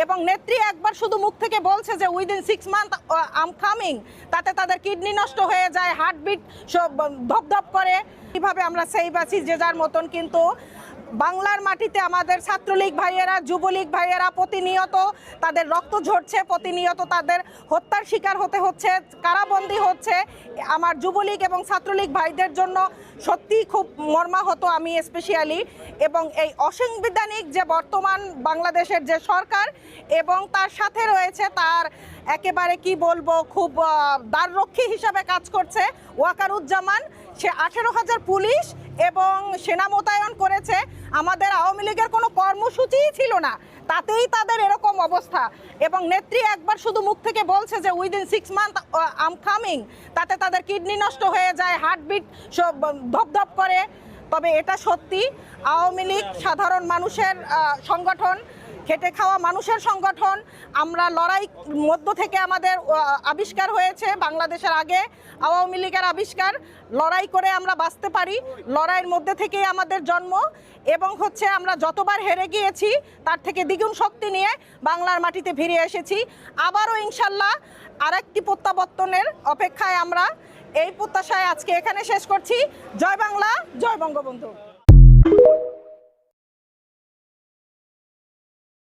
এবং নেত্রী একবার শুধু মুখ থেকে বলছে যে উইদিন 6 মান্থ আম কামিং, তাতে তাদের কিডনি নষ্ট হয়ে যায়, হার্টবিট সব ধপধপ করে। কিভাবে আমরা সেই বাঁচি যে যার মতন, কিন্তু বাংলার মাটিতে আমাদের ছাত্রলীগ ভাইয়েরা, যুবলীগ ভাইয়েরা প্রতিনিয়ত তাদের রক্ত ঝরছে, প্রতিনিয়ত তাদের হত্যার শিকার হতে হচ্ছে, কারাবন্দী হচ্ছে। আমার যুবলীগ এবং ছাত্রলীগ ভাইদের জন্য সত্যিই খুব মর্মাহত আমি স্পেশালি। এবং এই অসাংবিধানিক যে বর্তমান বাংলাদেশের যে সরকার এবং তার সাথে রয়েছে তার একেবারে কি বলবো খুব দ্বাররক্ষী হিসাবে কাজ করছে ওয়াকারুজ্জামান। সে 18,000 পুলিশ এবং সেনা মোতায়েন করেছে। আমাদের আওয়ামী লীগের কোনো কর্মসূচিই ছিল না, তাতেই তাদের এরকম অবস্থা। এবং নেত্রী একবার শুধু মুখ থেকে বলছে যে উইদিন 6 মান্থ আম কামিং, তাতে তাদের কিডনি নষ্ট হয়ে যায়, হার্টবিট সব ধপধপ করে। তবে এটা সত্যি আওয়ামী লীগ সাধারণ মানুষের সংগঠন, খেটে খাওয়া মানুষের সংগঠন। আমরা লড়াই মধ্য থেকে আমাদের আবিষ্কার হয়েছে, বাংলাদেশের আগে আওয়ামী লীগের আবিষ্কার। লড়াই করে আমরা বাঁচতে পারি, লড়াইয়ের মধ্যে থেকেই আমাদের জন্ম। এবং আমরা যতবার হেরে গিয়েছি তার থেকে দ্বিগুণ শক্তি নিয়ে বাংলার মাটিতে ফিরে এসেছি। আবারও ইনশাল্লাহ আরেকটি প্রত্যাবর্তনের অপেক্ষায় আমরা। এই প্রত্যাশায় আজকে এখানে শেষ করছি। জয় বাংলা, জয় বঙ্গবন্ধু।